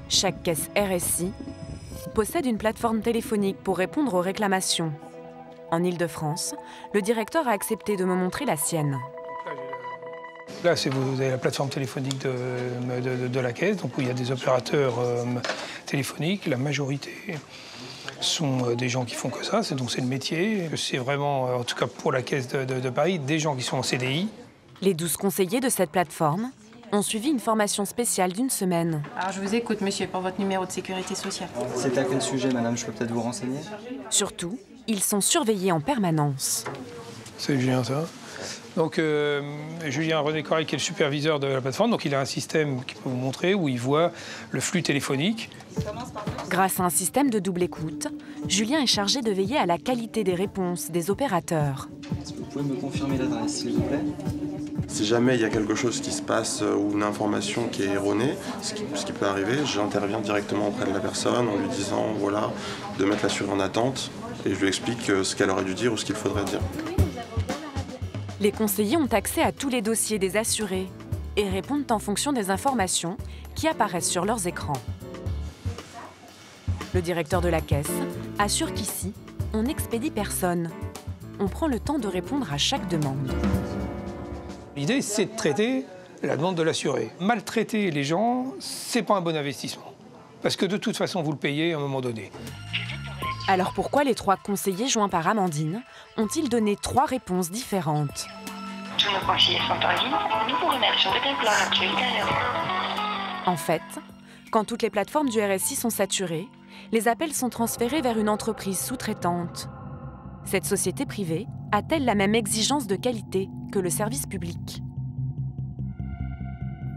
Chaque caisse RSI possède une plateforme téléphonique pour répondre aux réclamations. En Île-de-France, le directeur a accepté de me montrer la sienne. Là, vous avez la plateforme téléphonique de la caisse, donc où il y a des opérateurs téléphoniques. La majorité sont des gens qui font que ça, donc c'est le métier. C'est vraiment, en tout cas pour la caisse de Paris, des gens qui sont en CDI. Les 12 conseillers de cette plateforme ont suivi une formation spéciale d'1 semaine. Alors je vous écoute, monsieur, pour votre numéro de sécurité sociale. C'est à quel sujet, madame? Je peux peut-être vous renseigner? Surtout, ils sont surveillés en permanence. C'est Julien, ça. Donc, Julien René Correl, qui est le superviseur de la plateforme, donc il a un système qu'il peut vous montrer où il voit le flux téléphonique. Grâce à un système de double écoute, Julien est chargé de veiller à la qualité des réponses des opérateurs. Est-ce que vous pouvez me confirmer l'adresse, s'il vous plaît? Si jamais il y a quelque chose qui se passe ou une information qui est erronée, ce qui peut arriver, j'interviens directement auprès de la personne en lui disant voilà, de mettre l'assuré en attente et je lui explique ce qu'elle aurait dû dire ou ce qu'il faudrait dire. Les conseillers ont accès à tous les dossiers des assurés et répondent en fonction des informations qui apparaissent sur leurs écrans. Le directeur de la caisse assure qu'ici, on n'expédie personne. On prend le temps de répondre à chaque demande. L'idée, c'est de traiter la demande de l'assuré. Maltraiter les gens, c'est pas un bon investissement. Parce que de toute façon, vous le payez à un moment donné. Alors pourquoi les 3 conseillers joints par Amandine ont-ils donné 3 réponses différentes? Tous nos conseillers sont en ligne. Nous vous remercions de bien vouloir appeler ultérieurement. En fait, quand toutes les plateformes du RSI sont saturées, les appels sont transférés vers une entreprise sous-traitante. Cette société privée a-t-elle la même exigence de qualité que le service public?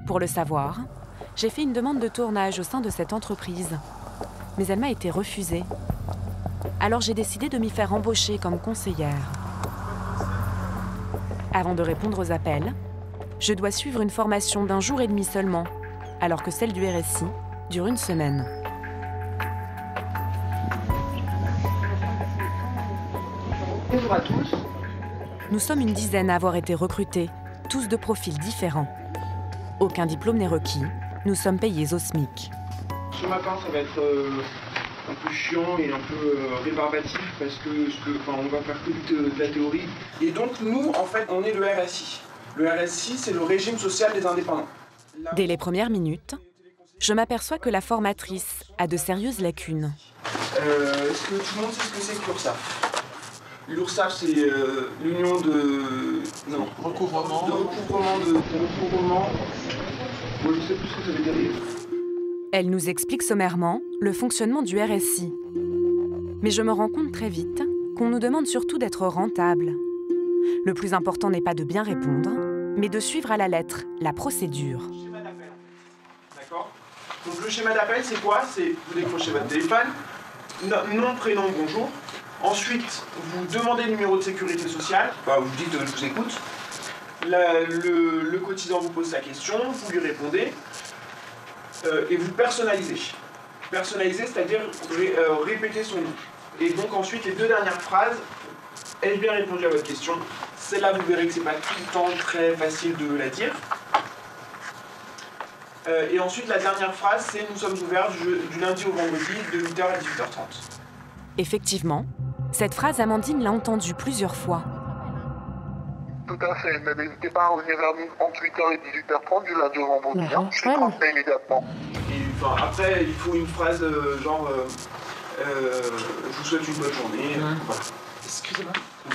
Pour le savoir, j'ai fait une demande de tournage au sein de cette entreprise, mais elle m'a été refusée. Alors j'ai décidé de m'y faire embaucher comme conseillère. Avant de répondre aux appels, je dois suivre une formation d'1 jour et demi seulement, alors que celle du RSI dure 1 semaine. Bonjour à tous. Nous sommes une dizaine à avoir été recrutés, tous de profils différents. Aucun diplôme n'est requis, nous sommes payés au SMIC. Ce matin, ça va être un peu chiant et un peu rébarbatif parce que, on va faire que de la théorie. Et donc nous, en fait, on est le RSI. Le RSI, c'est le régime social des indépendants. Dès les premières minutes, je m'aperçois que la formatrice a de sérieuses lacunes. Est-ce que tout le monde sait ce que c'est que l'URSSAF? L'URSSAF, c'est l'union de... Non, recouvrement. De recouvrement. Moi, je sais plus ce que ça veut dire. Elle nous explique sommairement le fonctionnement du RSI. Mais je me rends compte très vite qu'on nous demande surtout d'être rentable. Le plus important n'est pas de bien répondre, mais de suivre à la lettre la procédure. Schéma d'appel. D'accord? Donc le schéma d'appel, c'est quoi? C'est vous décrochez votre téléphone, nom, prénom, bonjour. Ensuite, vous demandez le numéro de sécurité sociale, enfin, vous dites je vous écoute. Le cotisant vous pose sa question, vous lui répondez et vous personnalisez. Personnaliser, c'est-à-dire répéter son nom. Et donc ensuite, les 2 dernières phrases, ai-je bien répondu à votre question? Celle-là, vous verrez que c'est pas tout le temps très facile de la dire. Et ensuite, la dernière phrase, c'est nous sommes ouverts du lundi au vendredi de 8h à 18h30. Effectivement, cette phrase, Amandine l'a entendue plusieurs fois. Tout à fait, mais n'hésitez pas à revenir vers nous entre 8h et 18h30 du lundi au vendredi. Je suis transmet immédiatement. Et, après, il faut une phrase genre je vous souhaite une bonne journée. Voilà. Excusez-moi,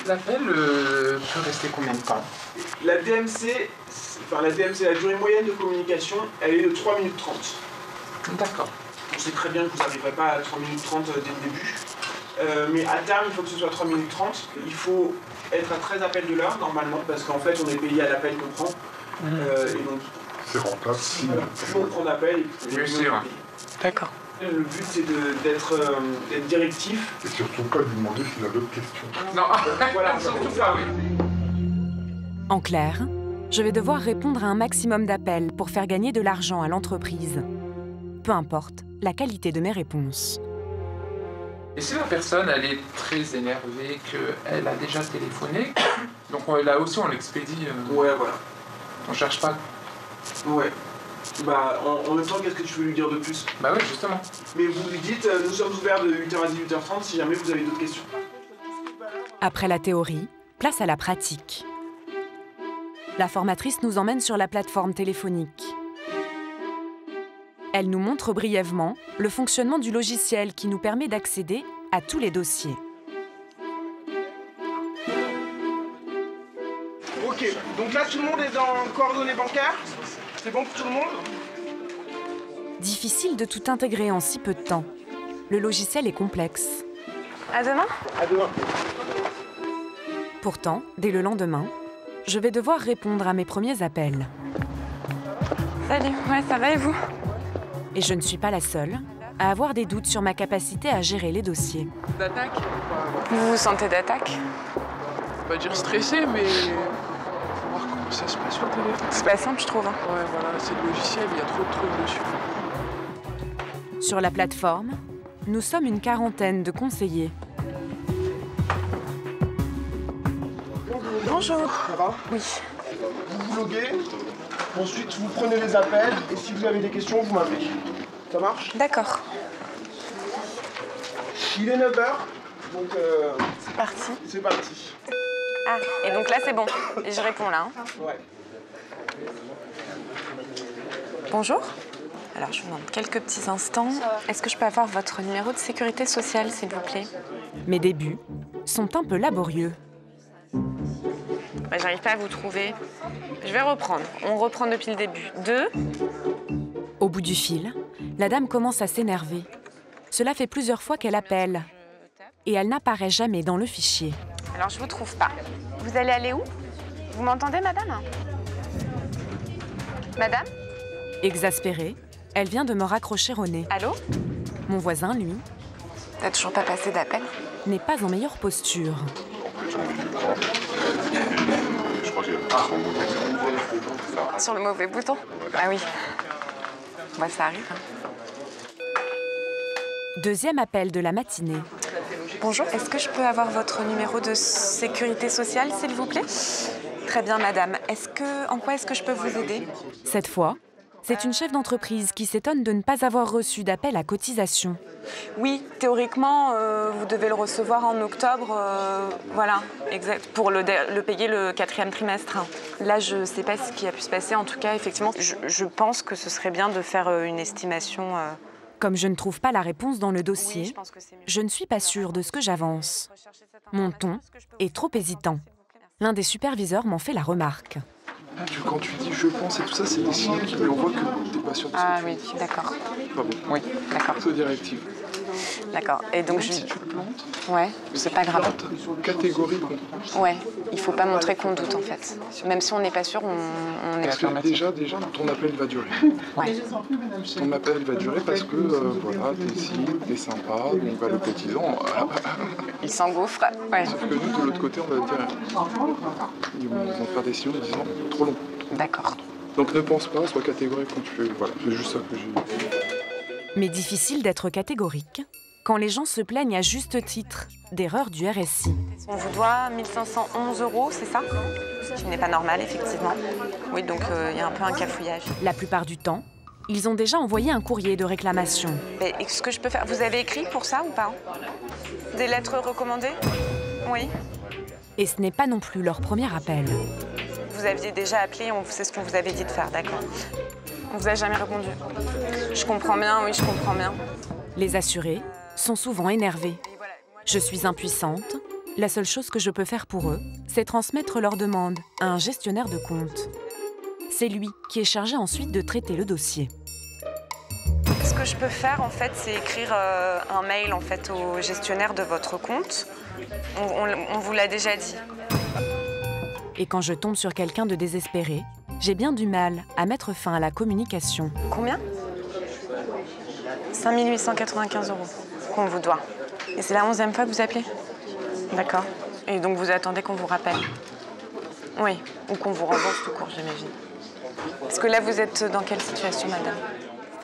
l'appel peut rester combien de temps? La DMC, la durée moyenne de communication, elle est de 3 minutes 30. D'accord. On sait très bien que vous n'arriverez pas à 3 minutes 30 dès le début. Mais à terme, il faut que ce soit 3 minutes 30. Il faut être à 13 appels de l'heure, normalement, parce qu'en fait, on est payé à l'appel qu'on prend. Et donc, C'est rentable. plus on appelle, et plus on est payé. D'accord. Le but, c'est d'être directif. Et surtout pas lui demander s'il a d'autres questions. Non, Voilà, surtout ça, oui. En clair, je vais devoir répondre à un maximum d'appels pour faire gagner de l'argent à l'entreprise. Peu importe la qualité de mes réponses. Et si la personne, elle est très énervée, qu'elle a déjà téléphoné, donc là aussi on l'expédie, Ouais, voilà. on cherche pas. Ouais. Bah, en même temps, qu'est-ce que tu veux lui dire de plus? Bah oui, justement. Mais vous lui dites, nous sommes ouverts de 8h à 18h30 si jamais vous avez d'autres questions. Après la théorie, place à la pratique. La formatrice nous emmène sur la plateforme téléphonique. Elle nous montre brièvement le fonctionnement du logiciel qui nous permet d'accéder à tous les dossiers. Ok, donc là tout le monde est dans coordonnées bancaires. C'est bon pour tout le monde? Difficile de tout intégrer en si peu de temps. Le logiciel est complexe. À demain? À demain. Pourtant, dès le lendemain, je vais devoir répondre à mes premiers appels. Salut, ouais, ça va et vous? Et je ne suis pas la seule à avoir des doutes sur ma capacité à gérer les dossiers. D'attaque? Vous vous sentez d'attaque? On va dire stressé, mais faut voir comment ça se passe sur le téléphone. C'est pas simple, je trouve. Ouais, voilà, c'est le logiciel, il y a trop de trucs dessus. Sur la plateforme, nous sommes une quarantaine de conseillers. Bonjour. Ça va? Oui. Vous vous loguez, ensuite vous prenez les appels et si vous avez des questions, vous m'appelez. Ça marche? D'accord. Il est 9h, donc C'est parti. c'est parti. Ah, et donc là, c'est bon. Et je réponds là. Hein. Ouais. Bonjour. Alors, je vous demande quelques petits instants. Est-ce que je peux avoir votre numéro de sécurité sociale, s'il vous plaît? Mes débuts sont un peu laborieux. Bah, j'arrive pas à vous trouver. Je vais reprendre. On reprend depuis le début. 2. Au bout du fil, la dame commence à s'énerver. Cela fait plusieurs fois qu'elle appelle. Et elle n'apparaît jamais dans le fichier. Alors, je vous trouve pas. Vous allez aller où? Vous m'entendez, madame? Madame? Exaspérée, elle vient de me raccrocher au nez. Allô? Mon voisin, lui, T'as toujours pas passé d'appel? n'est pas en meilleure posture. Sur le mauvais bouton? Ah oui. Bah, ça arrive. Hein. Deuxième appel de la matinée. Bonjour, est-ce que je peux avoir votre numéro de sécurité sociale, s'il vous plaît? Très bien, madame. En quoi est-ce que je peux vous aider? Cette fois, c'est une chef d'entreprise qui s'étonne de ne pas avoir reçu d'appel à cotisation. Oui, théoriquement, vous devez le recevoir en octobre, voilà, exact, pour le payer le 4e trimestre. Là, je ne sais pas ce qui a pu se passer. En tout cas, effectivement, je pense que ce serait bien de faire une estimation. Comme je ne trouve pas la réponse dans le dossier, je ne suis pas sûre de ce que j'avance. Mon ton est trop hésitant. L'un des superviseurs m'en fait la remarque. Quand tu dis je pense et tout ça, c'est des signaux qui lui envoient que t'es pas sûr de ça. Ah oui, d'accord. Pas bon. Oui, d'accord. C'est directive. D'accord. Et donc Si tu le plantes, ouais, c'est pas grave. catégorie contre. Ouais, il faut pas montrer qu'on doute en fait. Même si on n'est pas sûr, on est Parce que déjà, ton appel va durer. Ouais. Ton appel va durer parce que voilà, t'es ici, t'es sympa, donc le cotisant. Il s'engouffre. Ouais. Sauf que nous, de l'autre côté, on va dire. Ils vont faire des signaux en disant trop long. D'accord. Donc ne pense pas, sois catégorique quand tu fais. Voilà, c'est juste ça que j'ai. Mais difficile d'être catégorique quand les gens se plaignent à juste titre d'erreurs du RSI. On vous doit 1 511 €, c'est ça? Ce qui n'est pas normal, effectivement. Oui, donc il y a un peu un cafouillage. La plupart du temps, ils ont déjà envoyé un courrier de réclamation. Mais ce que je peux faire, vous avez écrit pour ça ou pas? Des lettres recommandées? Oui. Et ce n'est pas non plus leur premier appel. Vous aviez déjà appelé, c'est ce qu'on vous avait dit de faire, d'accord. On vous a jamais répondu. Je comprends bien, oui, je comprends bien. Les assurés sont souvent énervés. Je suis impuissante. La seule chose que je peux faire pour eux, c'est transmettre leurs demandes à un gestionnaire de compte. C'est lui qui est chargé ensuite de traiter le dossier. Ce que je peux faire, en fait, c'est écrire un mail en fait, au gestionnaire de votre compte. On vous l'a déjà dit. Et quand je tombe sur quelqu'un de désespéré, j'ai bien du mal à mettre fin à la communication. Combien? 5 895 € qu'on vous doit. Et c'est la 11e fois que vous appelez? D'accord. Et donc vous attendez qu'on vous rappelle? Oui, ou qu'on vous rembourse tout court, j'imagine. Parce que là, vous êtes dans quelle situation, madame?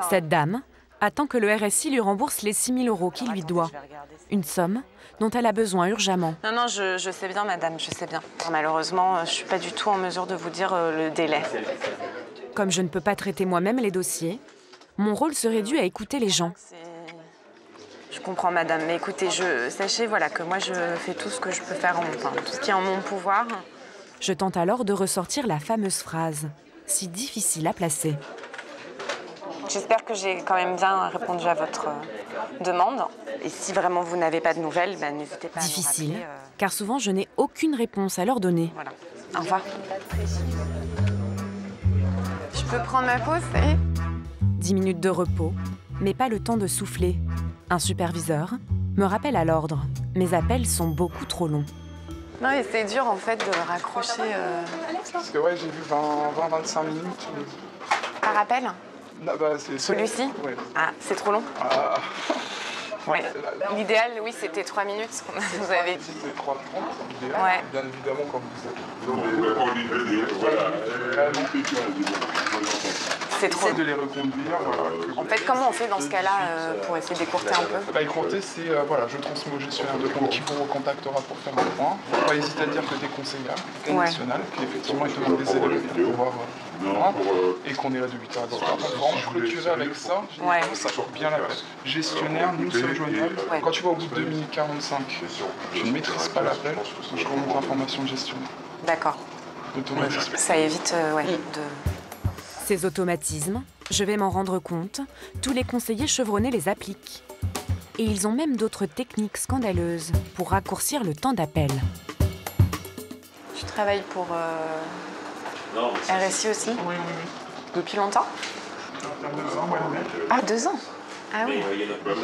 Cette dame attend que le RSI lui rembourse les 6 000 € qu'il lui doit. Une somme dont elle a besoin urgemment. Non, je sais bien, madame, je sais bien. Malheureusement, je ne suis pas du tout en mesure de vous dire le délai. Comme je ne peux pas traiter moi-même les dossiers, mon rôle se réduit à écouter les gens. Je comprends, madame, mais écoutez, sachez voilà, que moi, je fais tout ce que je peux faire, tout ce qui est en mon pouvoir. Je tente alors de ressortir la fameuse phrase, si difficile à placer. J'espère que j'ai quand même bien répondu à votre demande. Et si vraiment vous n'avez pas de nouvelles, n'hésitez pas à difficile, me rappeler, car souvent je n'ai aucune réponse à leur donner. Voilà. Au revoir. Je peux prendre ma pause, 10 minutes de repos, mais pas le temps de souffler. Un superviseur me rappelle à l'ordre. Mes appels sont beaucoup trop longs. Non, mais c'est dur en fait de raccrocher. Parce que ouais, j'ai vu 20-25 minutes. Par appel? Là, bah, c'est celui-ci? Ouais. Ah, c'est trop long? Ah. Ouais. L'idéal, oui, c'était 3 minutes, ce qu'on vous avait dit. C'était 3:30, l'idéal. Ouais. Bien évidemment, comme vous savez. C'est trop. De les reconduire. En fait, comment on fait dans ce cas-là pour essayer d'écourter un peu? Écourter, c'est je transmets au gestionnaire de compte qui vous recontactera pour faire le point. Faut pas hésiter à dire que tu es conseillère nationale, qu'effectivement il te manque des élèves pour pouvoir et qu'on est là de 8h à 10h. Donc vraiment clôturer avec ça, ça porte bien la peine. Gestionnaire, nous sommes joignables. Quand tu vas au bout de 2 minutes 45, tu ne maîtrises pas l'appel, je remonte l'information de gestionnaire. D'accord. Automatisme. Ça évite de... Ces automatismes, je vais m'en rendre compte, tous les conseillers chevronnés les appliquent. Et ils ont même d'autres techniques scandaleuses pour raccourcir le temps d'appel. Tu travailles pour RSI aussi? Oui. Depuis longtemps? 2 ans, ouais. Ah, 2 ans? Ah oui.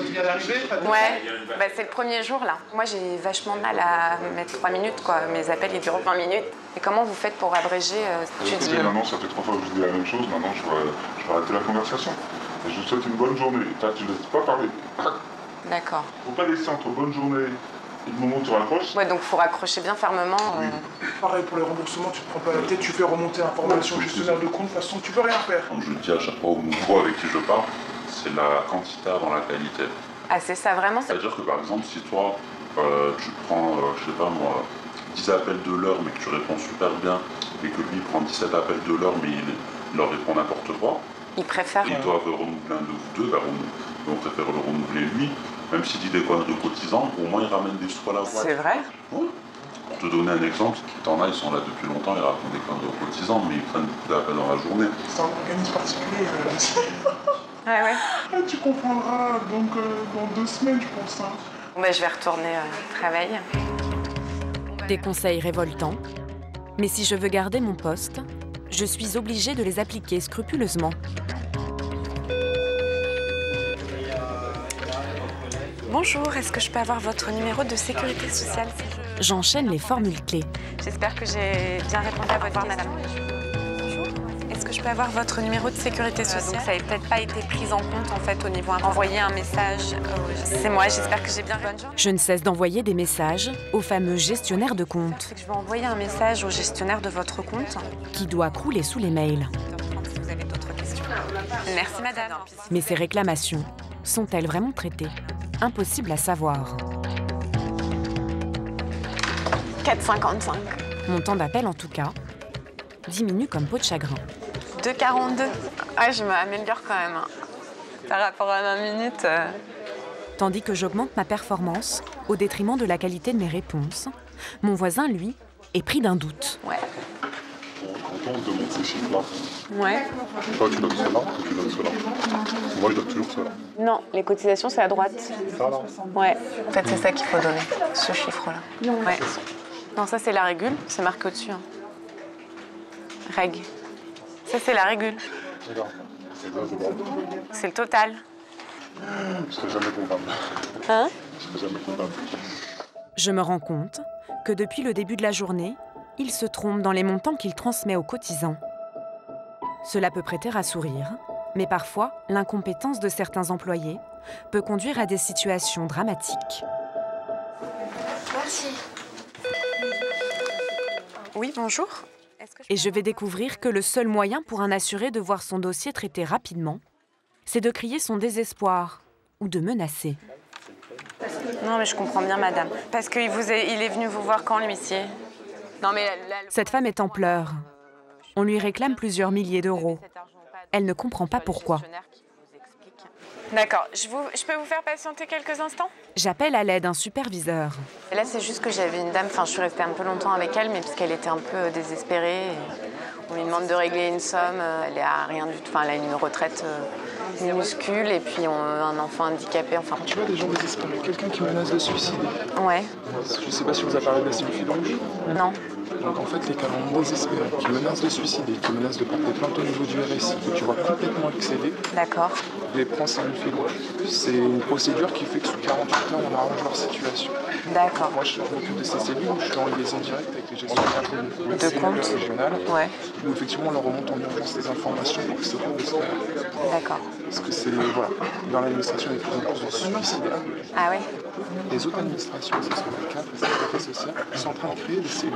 Tu viens d'arriver? Ouais, c'est le premier jour là. Moi j'ai vachement de mal à mettre 3 minutes quoi. Mes appels ils durent 20 minutes. Et comment vous faites pour abréger Maintenant ça fait 3 fois que je dis la même chose, maintenant je vais arrêter la conversation. Et je vous souhaite une bonne journée. Tu ne laisses pas parler. D'accord. Faut pas laisser entre bonne journée et le moment où tu raccroches. Ouais, donc faut raccrocher bien fermement. Pareil pour les remboursements, tu te prends pas la tête, tu fais remonter l'information au gestionnaire de compte, de toute façon tu peux rien faire. Comme je le dis à chaque fois au nouveau avec qui je parle, c'est la quantité avant la qualité. Ah, c'est ça vraiment? C'est-à-dire que par exemple, si toi, tu prends, je sais pas moi, 10 appels de l'heure, mais que tu réponds super bien, et que lui prend 17 appels de l'heure, mais il leur répond n'importe quoi, il préfère. Ils doivent renouveler un de vous deux, on préfère le renouveler lui, même s'il dit des conneries cotisants, au moins il ramène des sous à la boîte. C'est vrai? Oui. Pour te donner un exemple, t'en as, ils sont là depuis longtemps, ils racontent des conneries cotisants, mais ils prennent beaucoup d'appels dans la journée. C'est un organisme particulier. Ah ouais. Ah, tu comprendras donc dans 2 semaines, je pense. Hein. Bon, je vais retourner au travail. Des conseils révoltants, mais si je veux garder mon poste, je suis obligée de les appliquer scrupuleusement. Bonjour, est-ce que je peux avoir votre numéro de sécurité sociale? J'enchaîne les formules clés. J'espère que j'ai bien répondu à votre question, madame. Bonjour, est-ce que je peux avoir votre numéro de sécurité sociale? Donc ça n'avait peut-être pas été pris en compte en fait au niveau envoyer un message. C'est moi, j'espère que j'ai bien bonne journée. Je ne cesse d'envoyer des messages au fameux gestionnaire de compte. Je vais envoyer un message au gestionnaire de votre compte. Qui doit crouler sous les mails. Si vous avez d'autres questions. Merci madame. Mais ces réclamations sont-elles vraiment traitées? Impossible à savoir. 4,55. Mon temps d'appel en tout cas diminue comme peau de chagrin. 2,42. Ah, je m'améliore quand même. Par rapport à 20 minutes. Tandis que j'augmente ma performance au détriment de la qualité de mes réponses, mon voisin, lui, est pris d'un doute. Ouais. Quand on demande ces chiffres-là, ouais. toi tu donnes cela, tu donnes cela. Moi je donne toujours cela. Non, les cotisations c'est à droite. Ça là? Ouais. En fait c'est ça qu'il faut donner, ce chiffre-là. Ouais. Non, ça c'est la régule, c'est marqué au-dessus. Hein. Règle. Ça c'est la régule. D'accord. C'est ça, c'est bon. C'est le total. Je serai jamais comptable. Hein? Je serai jamais comptable. Je me rends compte que depuis le début de la journée, il se trompe dans les montants qu'il transmet aux cotisants. Cela peut prêter à sourire, mais parfois, l'incompétence de certains employés peut conduire à des situations dramatiques. Merci. Oui, bonjour. Et je vais découvrir que le seul moyen pour un assuré de voir son dossier traité rapidement, c'est de crier son désespoir ou de menacer. Non, mais je comprends bien, madame. Parce qu'il est venu vous voir quand, l'huissier? Non, mais Cette femme est en pleurs. On lui réclame plusieurs milliers d'euros. elle ne comprend pas pourquoi. D'accord, je peux vous faire patienter quelques instants? J'appelle à l'aide un superviseur. Et là, c'est juste que j'avais une dame, je suis restée un peu longtemps avec elle, mais parce qu'elle était un peu désespérée. On lui demande de régler une somme, elle est à rien du tout, elle a une retraite minuscule et puis un enfant handicapé. Tu vois des gens désespérés, quelqu'un qui menace de suicider. Ouais. Je sais pas si vous avez parlé de la cellule fil rouge. Non. Donc en fait, les calendriers désespérés qui menacent de suicider, qui menacent de porter plainte au niveau du RSI, que tu vois complètement excédé. D'accord. Les prends cellule fil rouge. C'est une procédure qui fait que sous 48 heures, on arrange leur situation. D'accord. Moi, je m'occupe de ces cellules où je suis en liaison directe avec les gestionnaires de compte régionales. Ouais. Où effectivement, on leur remonte en urgence des informations pour qu'ils se reposent. D'accord. Parce que c'est, voilà, dans l'administration, il y a de plus en plus de suicidaires. Ah oui. Les autres administrations, c'est ce qu'on appelle CAP, la sécurité sociale, ils sont en train de créer des cellules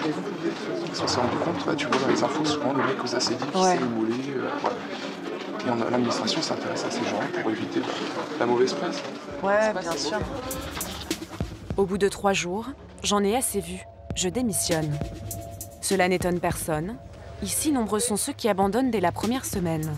qui Ils se sont rendus compte, tu vois dans les infos, souvent les mecs aux ACD qui s'est immolé, voilà. Et l'administration s'intéresse à ces gens pour éviter la mauvaise presse. Ouais, bien sûr. Au bout de 3 jours, j'en ai assez vu. Je démissionne. Cela n'étonne personne. Ici, nombreux sont ceux qui abandonnent dès la première semaine.